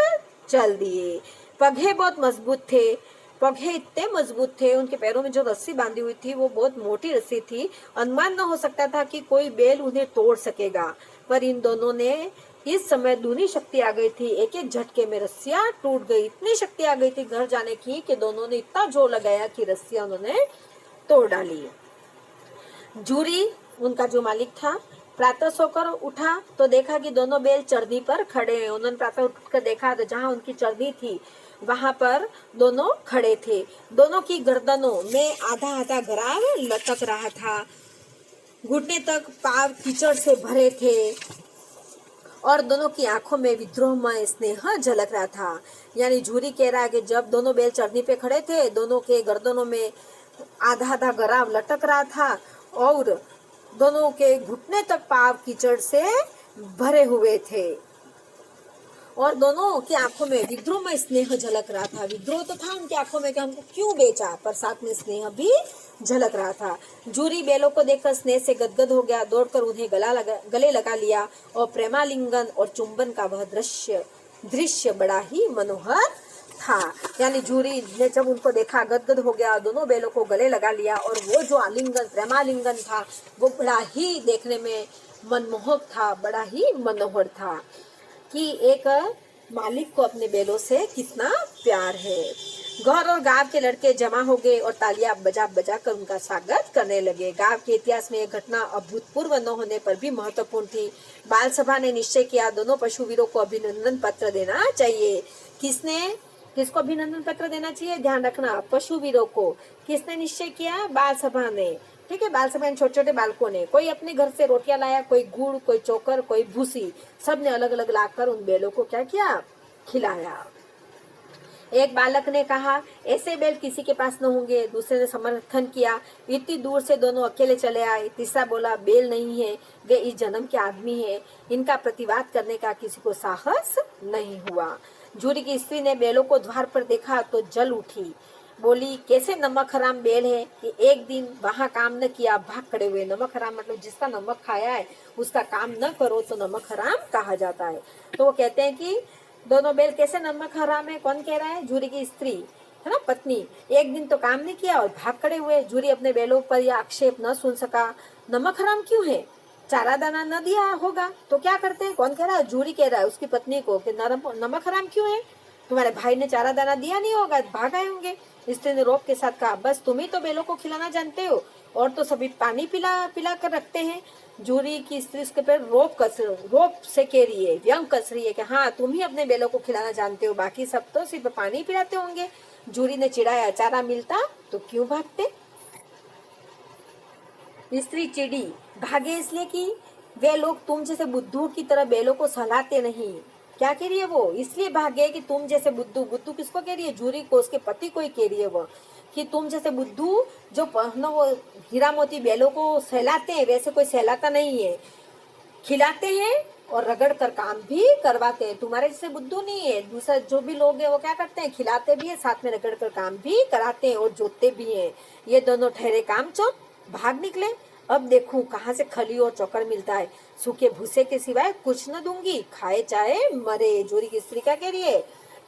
चल दिए। पगहे बहुत मजबूत थे, पगहे इतने मजबूत थे, उनके पैरों में जो रस्सी बांधी हुई थी वो बहुत मोटी रस्सी थी। अनुमान न हो सकता था कि कोई बैल उन्हें तोड़ सकेगा, पर इन दोनों ने इस समय दूनी शक्ति आ गई थी। एक एक झटके में रस्सियां टूट गई। इतनी शक्ति आ गई थी घर जाने की कि दोनों ने इतना जोर लगाया कि रस्सियां उन्होंने तोड़ डाली। जूरी, उनका जो मालिक था, प्रातः सोकर उठा तो देखा कि दोनों बैल चरनी पर खड़े हैं। उन्होंने प्रातः उठकर देखा तो जहाँ उनकी चरनी थी वहां पर दोनों खड़े थे। दोनों की गर्दनों में आधा आधा गराव लटक रहा था। घुटने तक पाव कीचड़ से भरे थे और दोनों की आंखों में विद्रोहमय स्नेह झलक रहा था। यानी जूरी कह रहा है कि जब दोनों बैल चरनी पे खड़े थे, दोनों के गर्दनों में आधा आधा गराव लटक रहा था और दोनों के घुटने तक पाव कीचड़ से भरे हुए थे और दोनों की आंखों में विद्रोह में स्नेह झलक रहा था। विद्रोह तो था उनकी आंखों में कि हमको क्यों बेचा, पर साथ में स्नेह भी झलक रहा था। जूरी बैलों को देखकर स्नेह से गदगद हो गया, दौड़कर उन्हें गले लगा लिया और प्रेमालिंगन और चुंबन का वह दृश्य बड़ा ही मनोहर था। यानी जूरी ने जब उनको देखा गदगद हो गया, दोनों बैलों को गले लगा लिया और वो जो आलिंगन, प्रेमालिंगन था वो बड़ा ही देखने में मनमोहक था, बड़ा ही मनोहर था कि एक मालिक को अपने बैलों से कितना प्यार है। घर और गांव के लड़के जमा हो गए और तालियां बजा बजा कर उनका स्वागत करने लगे। गांव के इतिहास में यह घटना अभूतपूर्व न होने पर भी महत्वपूर्ण थी। बाल सभा ने निश्चय किया दोनों पशुवीरों को अभिनंदन पत्र देना चाहिए। किसको अभिनंदन पत्र देना चाहिए? ध्यान रखना, पशुवीरों को। किसने निश्चय किया? बाल सभा ने। ठीक है, बाल सभा छोटे छोटे बालकों ने। कोई अपने घर से रोटियां लाया, कोई गुड़, कोई चोकर, कोई भूसी, सब ने अलग अलग लाकर उन बैलों को क्या किया? खिलाया। एक बालक ने कहा ऐसे बैल किसी के पास न होंगे। दूसरे ने समर्थन किया, इतनी दूर से दोनों अकेले चले आए। तीसरा बोला बैल नहीं है, वे इस जन्म के आदमी हैं। इनका प्रतिवाद करने का किसी को साहस नहीं हुआ। जूरी की स्त्री ने बैलों को द्वार पर देखा तो जल उठी। बोली कैसे नमक हराम बैल है कि एक दिन वहाँ काम न किया, भाग खड़े हुए। नमक हराम मतलब जिसका नमक खाया है उसका काम न करो तो नमक हराम कहा जाता है। तो वो कहते हैं कि दोनों बैल कैसे नमक हराम है? कौन कह रहा है? जूरी की स्त्री, है ना, पत्नी। एक दिन तो काम नहीं किया और भाग खड़े हुए। जूरी अपने बैलों पर यह आक्षेप न सुन सका। नमक हराम क्यों है? चारा दाना न दिया होगा तो क्या करते हैं? कौन कह रहा है? जूरी कह रहा है उसकी पत्नी को कि नमक हराम क्यों है? तुम्हारे भाई ने चारा दाना दिया नहीं होगा, भाग आए होंगे। स्त्री ने रोब के साथ कहा बस तुम ही तो बैलों को खिलाना जानते हो, और तो सभी पानी पिला कर रखते हैं। जूरी की स्त्री उसके पर रोब से कह रही है, व्यंग कस रही है कि हाँ तुम ही अपने बैलों को खिलाना जानते हो, बाकी सब तो सिर्फ पानी पिलाते होंगे। जूरी ने चिढ़ाया, चारा मिलता तो क्यों भागते? स्त्री चिड़ी, भागे इसलिए कि वे लोग तुम जैसे बुद्धू की तरह बैलों को सहलाते नहीं। क्या कह रही है वो? इसलिए भागे कि तुम जैसे बुद्धू किसको कह रही है? जूरी को, उसके पति को ही कह रही है वो, कि तुम जैसे बुद्धू जो पहनो वो हीरा मोती बैलों को सहलाते हैं, वैसे कोई सहलाता नहीं है। खिलाते हैं और रगड़ कर काम भी करवाते हैं। तुम्हारे जैसे बुद्धू नहीं है। दूसरा जो भी लोग हैं वो क्या करते हैं? खिलाते भी है, साथ में रगड़ कर काम भी कराते हैं और जोतते भी हैं। ये दोनों ठहरे काम चोर, भाग निकले। अब देखूं कहाँ से खली और चौकर मिलता है। सूखे भूसे के सिवाय कुछ न दूंगी, खाए चाहे मरे। जोरी की स्त्री क्या कह रही है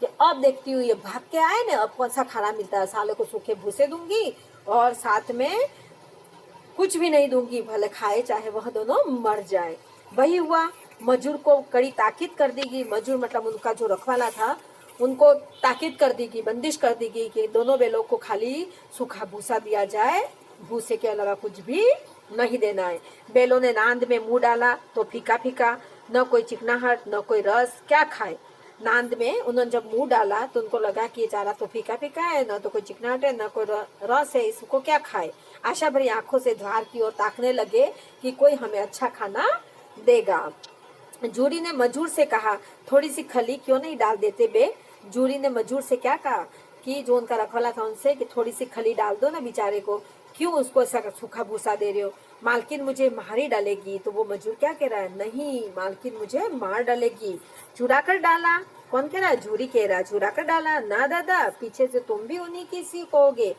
कि अब देखती हूँ ये भाग के आए ना, अब कौन सा खाना मिलता है। साले को सूखे भूसे दूंगी और साथ में कुछ भी नहीं दूंगी, भले खाए चाहे वह दोनों मर जाए। वही हुआ। मजूर को कड़ी ताकीद कर दी गई। मजूर मतलब उनका जो रखवाला था, उनको ताकीद कर दी गई, बंदिश कर दी गई कि दोनों बैलों को खाली सूखा भूसा दिया जाए, भूसे के अलावा कुछ भी नहीं देना है। बैलों ने नांद में मुंह डाला तो फीका फीका, न कोई चिकनाहट न कोई रस, क्या खाए। नांद में उन्होंने जब मुंह डाला तो उनको लगा कि ये चारा तो फीका फीका है, न तो कोई चिकनाहट है न कोई रस है, इसको क्या खाए। आशा भरी आंखों से द्वार की ओर ताकने लगे कि कोई हमें अच्छा खाना देगा। जूरी ने मजूर से कहा, थोड़ी सी खली क्यों नहीं डाल देते बे। जूरी ने मजूर से क्या कहा कि जो उनका रखवाला था उनसे, कि थोड़ी सी खली डाल दो ना बेचारे को, क्यों उसको ऐसा सूखा भूसा दे रहे हो। मालकिन मुझे मार ही डालेगी। तो वो मजूर क्या कह रहा है, नहीं मालकिन मुझे मार डालेगी। चुरा कर डाला, कौन कह रहा है, जूरी कह रहा है चुरा कर डाला। ना दादा, पीछे से तुम भी उन्हीं की सी कहोगे।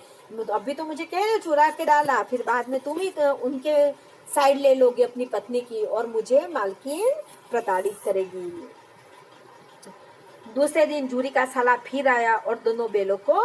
अभी तो मुझे कह रहे हो चुरा के डाला, फिर बाद में तुम ही उनके साइड ले लोगे अपनी पत्नी की, और मुझे मालकिन प्रताड़ित करेगी। दूसरे दिन जूरी का साला फिर आया और दोनों बैलों को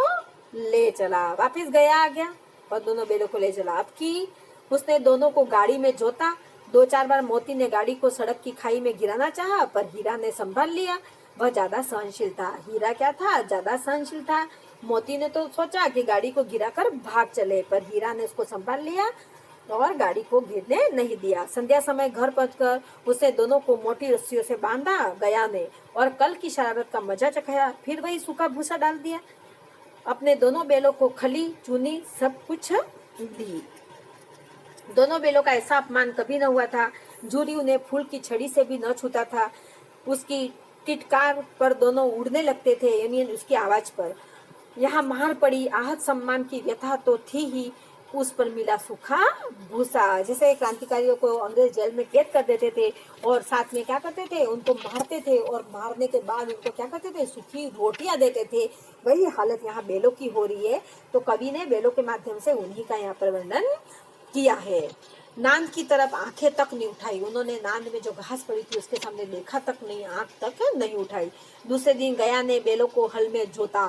ले चला। वापस गया आ गया और दोनों बैलों को ले चला। अब की उसने दोनों को गाड़ी में जोता। 2-4 बार मोती ने गाड़ी को सड़क की खाई में गिराना चाहा, पर हीरा ने संभाल लिया। वह ज्यादा सहनशील था। हीरा क्या था, ज्यादा सहनशील था। मोती ने तो सोचा कि गाड़ी को गिराकर भाग चले, पर हीरा ने उसको संभाल लिया और गाड़ी को गिरने नहीं दिया। संध्या समय घर पहुंचकर उसने दोनों को मोटी रस्सियों से बांधा गया ने, और कल की शरारत का मजा चखाया। फिर वही सूखा भूसा डाल दिया। अपने दोनों बैलों को खली चूनी सब कुछ दी। दोनों बैलों का ऐसा अपमान कभी न हुआ था। जूरी उन्हें फूल की छड़ी से भी न छूता था। उसकी टिटकार पर दोनों उड़ने लगते थे, यानी उसकी आवाज पर। यहाँ मार पड़ी, आहत सम्मान की व्यथा तो थी ही, उस पर मिला सूखा भूसा। जैसे क्रांतिकारियों को अंग्रेज जेल में कैद कर देते थे और साथ में क्या करते थे, उनको मारते थे, और मारने के बाद उनको क्या करते थे, सूखी रोटियां देते थे। वही हालत यहाँ बैलों की हो रही है। तो कवि ने बैलों के माध्यम से उन्हीं का यहाँ पर वर्णन किया है। नांद की तरफ आंखें तक नहीं उठाई। उन्होंने नांद में जो घास पड़ी थी उसके सामने देखा तक नहीं, आंख तक नहीं उठाई। दूसरे दिन गया ने बैलों को हल में जोता,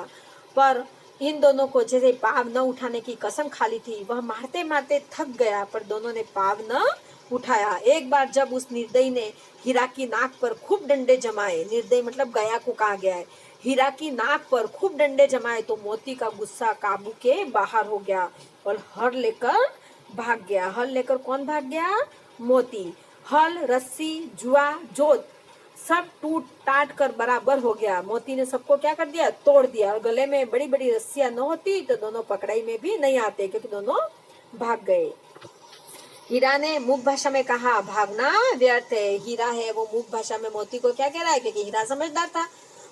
पर इन दोनों को जैसे पाव न उठाने की कसम खा ली थी। वह मारते मारते थक गया, पर दोनों ने पाव न उठाया। एक बार जब उस निर्दयी ने हीरा की नाक पर खूब डंडे जमाए, निर्दयी मतलब गया को कहा गया है, हीरा की नाक पर खूब डंडे जमाए, तो मोती का गुस्सा काबू के बाहर हो गया और हर लेकर भाग गया। हल लेकर कौन भाग गया, मोती। हल, रस्सी, जुआ, जोत सब टूट टाट कर बराबर हो गया। मोती ने सबको क्या कर दिया, तोड़ दिया। और गले में बड़ी बड़ी रस्सियां न होती तो दोनों पकड़ाई में भी नहीं आते, क्योंकि दोनों भाग गए। हीरा ने मूक भाषा में कहा, भागना व्यर्थ है। हीरा है वो मूक भाषा में मोती को क्या कह रहा है, क्योंकि हीरा समझदार था,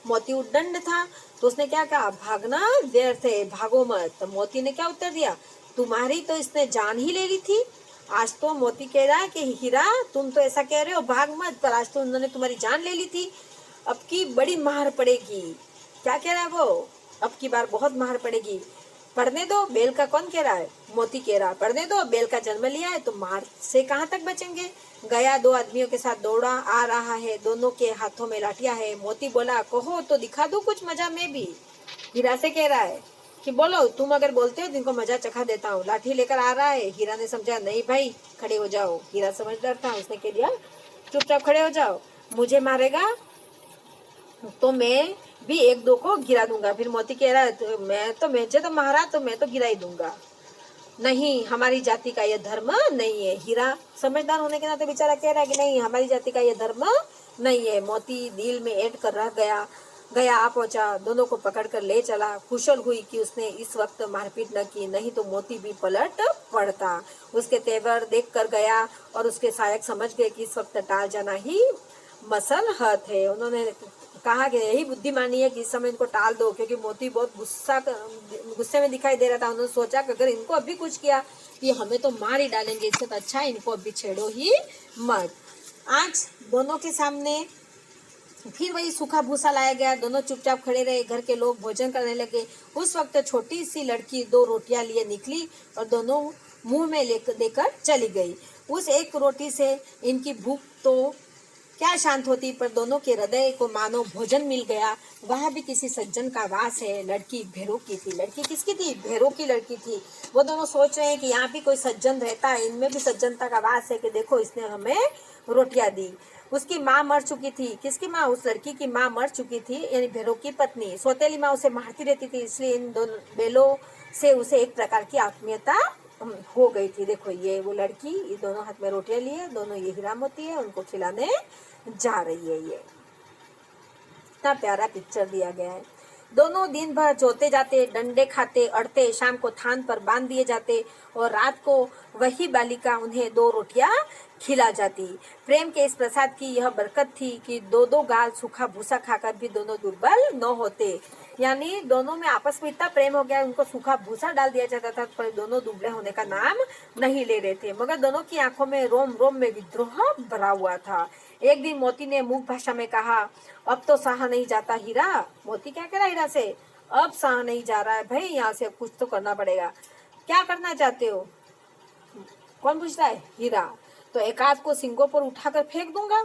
मोती उद्दंड था, तो उसने क्या कहा, भागना व्यर्थ है, भागो मत। तो मोती ने क्या उत्तर दिया, तुम्हारी तो इसने जान ही ले ली थी। आज तो मोती कह रहा है कि हीरा तुम तो ऐसा कह रहे हो भाग मत, पर आज तो उन्होंने तुम्हारी जान ले ली थी, अब की बड़ी मार पड़ेगी। क्या कह रहा है वो, अब की बार बहुत मार पड़ेगी। पढ़ने दो, बेल का कौन कह रहा है, मोती कह रहा है पढ़ने दो, बेल का जन्म लिया है तो मार से कहाँ तक बचेंगे। गया 2 आदमियों के साथ दौड़ा आ रहा है, दोनों के हाथों में लाठियां है। मोती बोला, कहो तो दिखा दो कुछ मजा में भी। हीरा से कह रहा है कि बोलो, तुम अगर बोलते हो जिनको मजा चखा देता हूँ। लाठी लेकर आ रहा है। हीरा ने समझा, नहीं भाई खड़े हो जाओ। हीरा समझदार था, उसने कह दिया चुपचाप खड़े हो जाओ, मुझे मारेगा तो मैं भी 1-2 को गिरा दूंगा। फिर मोती कह रहा है, तो मुझे तो मारा तो मैं तो गिरा ही दूंगा। नहीं, हमारी जाति का यह धर्म नहीं है। हीरा समझदार होने के नाते बेचारा कह रहा है कि नहीं, हमारी जाति का यह धर्म नहीं है। मोती दिल में ऐंठ कर रह गया आ पहुंचा, दोनों को पकड़कर ले चला। कुशल हुई कि उसने इस वक्त मारपीट न की, नहीं तो मोती भी पलट पड़ता। उसके तेवर देख कर गया और उसके सहायक समझ गए कि इस वक्त टाल जाना ही मसलहत है। उन्होंने कहा कि यही बुद्धिमानी है कि इस समय इनको टाल दो, क्योंकि मोती बहुत गुस्से में दिखाई दे रहा था। उन्होंने सोचा कि अगर इनको अभी कुछ किया कि हमें तो मार ही डालेंगे, इससे तो अच्छा इनको अभी छेड़ो ही मत। आज दोनों के सामने फिर वही सूखा भूसा लाया गया। दोनों चुपचाप खड़े रहे। घर के लोग भोजन करने लगे। उस वक्त छोटी सी लड़की 2 रोटियां लिए निकली और दोनों मुंह में देकर चली गई। उस एक रोटी से इनकी भूख तो क्या शांत होती, पर दोनों के हृदय को मानो भोजन मिल गया। वह भी किसी सज्जन का वास है। लड़की भैरों की थी। लड़की किसकी थी, भैरों की लड़की थी। वो दोनों सोच रहे हैं कि यहाँ भी कोई सज्जन रहता है, इनमें भी सज्जनता का वास है कि देखो इसने हमें रोटियां दी। उसकी माँ मर चुकी थी। किसकी माँ? उस लड़की की माँ मर चुकी थी, यानी भेड़ों की पत्नी। सौतेली माँ उसे मारती रहती थी, इसलिए इन दोनों बेलों से उसे एक प्रकार की आत्मीयता हो गई थी। देखो ये वो लड़की, ये दोनों हाथ में रोटियां लिए, दोनों ये हीरा मोती है, उनको खिलाने जा रही है। ये इतना प्यारा पिक्चर दिया गया है। दोनों दिन भर जोते जाते, डंडे खाते, अड़ते, शाम को थान पर बांध दिए जाते और रात को वही बालिका उन्हें 2 रोटियां खिला जाती। प्रेम के इस प्रसाद की यह बरकत थी कि 2-2 गाल सूखा भूसा खाकर भी दोनों दुर्बल न होते। यानी दोनों में आपस में इतना प्रेम हो गया, उनको सूखा भूसा डाल दिया जाता था, पर दोनों दुबले होने का नाम नहीं ले रहे थे। मगर दोनों की आंखों में रोम रोम में विद्रोह भरा हुआ था। एक दिन मोती ने मूक भाषा में कहा, अब तो सहा नहीं जाता हीरा। मोती क्या कह रहा है हीरा से? अब सहा नहीं जा रहा है भाई, यहाँ से कुछ तो करना पड़ेगा। क्या करना चाहते हो? कौन पूछ रहा है? हीरा। तो एक आध को सिंगों पर उठाकर फेंक दूंगा,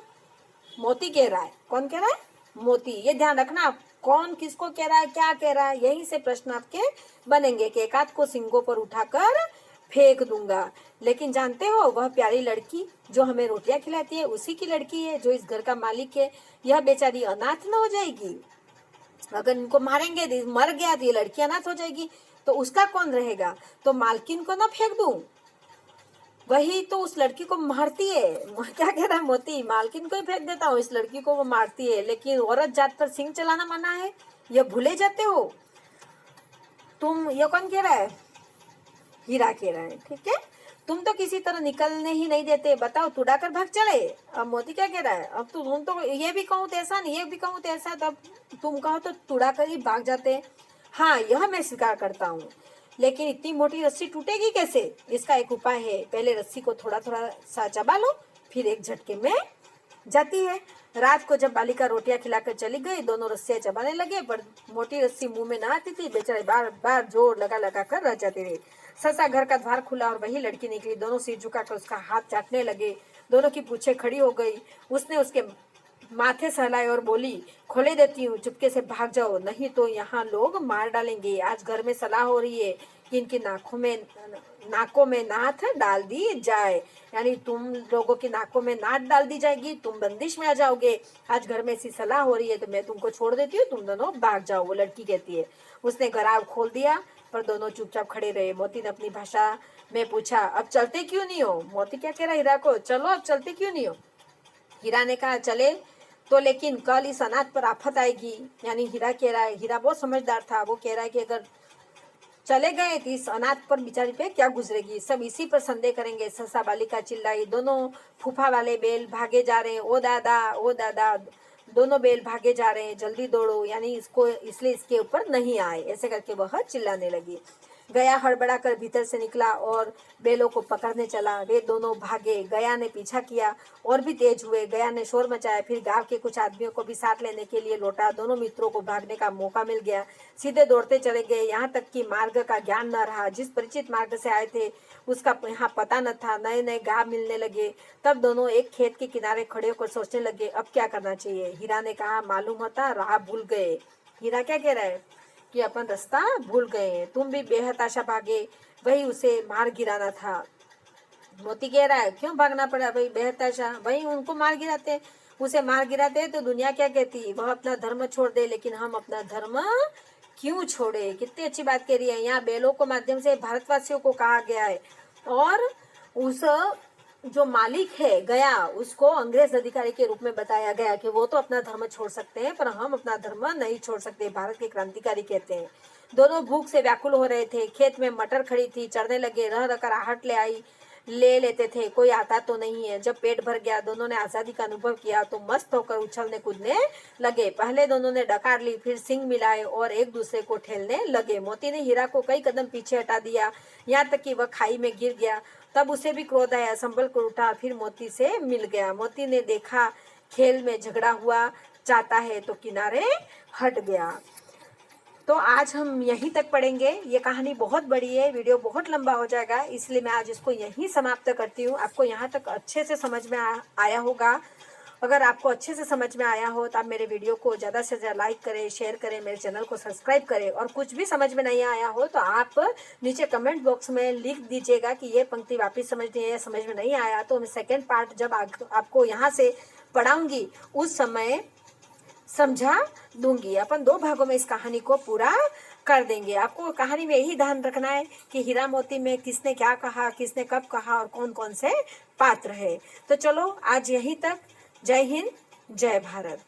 मोती कह रहा है। कौन कह रहा है? मोती। ये ध्यान रखना, कौन किसको कह रहा है, क्या कह रहा है, यहीं से प्रश्न आपके बनेंगे कि एक आध को सिंगों पर उठाकर फेंक दूंगा। लेकिन जानते हो, वह प्यारी लड़की जो हमें रोटियां खिलाती है उसी की लड़की है, जो इस घर का मालिक है। यह बेचारी अनाथ न हो जाएगी? अगर इनको मारेंगे, मर गया तो ये लड़की अनाथ हो जाएगी, तो उसका कौन रहेगा? तो मालकिन को ना फेंक दूं? वही तो उस लड़की को मारती है। क्या कह रहा है मोती? मालकिन को ही फेंक देता हूँ, इस लड़की को वो मारती है। लेकिन औरत जात पर सिंह चलाना मना है, ये भूले जाते हो तुम। ये कौन कह रहा है? हीरा कह रहा है। ठीक है, तुम तो किसी तरह निकलने ही नहीं देते, बताओ तुड़ाकर भाग चले। अब मोती क्या कह रहा है? अब तो तुम तो ये भी कहूँ तो ऐसा नहीं, ये भी कहूँ तो ऐसा, तब तुम कहो तो तुड़ाकर ही भाग जाते। हाँ, यह मैं स्वीकार करता हूँ, लेकिन इतनी मोटी रस्सी टूटेगी कैसे? इसका एक उपाय है, पहले रस्सी को थोड़ा थोड़ा सा चबा लो, फिर एक झटके में जाती है। रात को जब बालिका रोटियां खिलाकर चली गई, दोनों रस्सियां चबाने लगे, पर मोटी रस्सी मुंह में न आती थी। बेचारे बार बार जोर लगा लगा कर रह जाते रहे। ससा घर का द्वार खुला और वही लड़की निकली। दोनों सिर झुकाकर उसका हाथ चाटने लगे। दोनों की पूछे खड़ी हो गई। उसने उसके माथे सहलाए और बोली, खोले देती हूँ, चुपके से भाग जाओ, नहीं तो यहाँ लोग मार डालेंगे। आज घर में सलाह हो रही है कि इनकी नाकों में नाथ डाल दी जाए। यानी तुम लोगों की नाकों में नाथ डाल दी जाएगी, तुम बंदिश में आ जाओगे। आज घर में ऐसी सलाह हो रही है, तो मैं तुमको छोड़ देती हूँ, तुम दोनों भाग जाओ, वो लड़की कहती है। उसने गराब खोल दिया, पर दोनों चुपचाप खड़े रहे। मोती ने अपनी भाषा में पूछा, अब चलते क्यों नहीं हो? मोती क्या कह रहा है हीरा को? चलो, अब चलते क्यों नहीं हो? हीरा ने कहा, चले तो, लेकिन कल इस अनाथ पर आफत आएगी। यानी हीरा कह रहा है, हीरा बहुत समझदार था, वो कह रहा है कि अगर चले गए तो इस अनाथ पर बिचारी पे क्या गुजरेगी, सब इसी पर संदेह करेंगे। ससा बालिका चिल्लाई। दोनों फूफा वाले बैल भागे जा रहे हैं, ओ दादा ओ दादा। दोनों बैल भागे जा रहे हैं, जल्दी दौड़ो, यानी इसको इसलिए इसके ऊपर नहीं आए, ऐसे करके वह चिल्लाने लगी। गया हड़बड़ा कर भीतर से निकला और बैलों को पकड़ने चला। वे दोनों भागे, गया ने पीछा किया और भी तेज हुए। गया ने शोर मचाया, फिर गांव के कुछ आदमियों को भी साथ लेने के लिए लौटा। दोनों मित्रों को भागने का मौका मिल गया, सीधे दौड़ते चले गए, यहाँ तक कि मार्ग का ज्ञान न रहा। जिस परिचित मार्ग से आए थे उसका यहाँ पता न था। नए नए गांव मिलने लगे। तब दोनों एक खेत के किनारे खड़े होकर सोचने लगे, अब क्या करना चाहिए। हीरा ने कहा, मालूम होता राह भूल गए। हीरा क्या कह रहा है कि अपन रास्ता भूल गए हैं, तुम भी बेहताशा भागे, वही उसे मार गिराना था। मोती कह रहा है, क्यों भागना पड़ा भाई? बेहताशा, वही उनको मार गिराते, उसे मार गिराते तो दुनिया क्या कहती? वह अपना धर्म छोड़ दे, लेकिन हम अपना धर्म क्यों छोड़े? कितनी अच्छी बात कह रही है। यहाँ बैलों के माध्यम से भारतवासियों को कहा गया है, और उस जो मालिक है गया, उसको अंग्रेज अधिकारी के रूप में बताया गया कि वो तो अपना धर्म छोड़ सकते हैं, पर हम अपना धर्म नहीं छोड़ सकते, भारत के क्रांतिकारी कहते हैं। दोनों भूख से व्याकुल हो रहे थे। खेत में मटर खड़ी थी, चढ़ने लगे, रह रहकर आहट ले लेते थे, कोई आता तो नहीं है। जब पेट भर गया, दोनों ने आजादी का अनुभव किया तो मस्त होकर उछलने कूदने लगे। पहले दोनों ने डकार ली, फिर सिंग मिलाए और एक दूसरे को ठेलने लगे। मोती ने हीरा को कई कदम पीछे हटा दिया, यहाँ तक कि वह खाई में गिर गया। तब उसे भी क्रोध आया, संभल कर उठा, फिर मोती से मिल गया। मोती ने देखा खेल में झगड़ा हुआ चाहता है तो किनारे हट गया। तो आज हम यहीं तक पढ़ेंगे। ये कहानी बहुत बड़ी है, वीडियो बहुत लंबा हो जाएगा, इसलिए मैं आज इसको यहीं समाप्त करती हूँ। आपको यहाँ तक अच्छे से समझ में आया होगा। अगर आपको अच्छे से समझ में आया हो तो आप मेरे वीडियो को ज़्यादा से ज़्यादा लाइक करें, शेयर करें, मेरे चैनल को सब्सक्राइब करें। और कुछ भी समझ में नहीं आया हो तो आप नीचे कमेंट बॉक्स में लिख दीजिएगा कि ये पंक्ति वापस समझ नहीं है, समझ में नहीं आया, तो मैं सेकेंड पार्ट जब आपको यहाँ से पढ़ाऊंगी उस समय समझा दूंगी। अपन 2 भागों में इस कहानी को पूरा कर देंगे। आपको कहानी में यही ध्यान रखना है कि हीरा मोती में किसने क्या कहा, किसने कब कहा और कौन कौन से पात्र है। तो चलो आज यहीं तक। जय हिंद, जय भारत।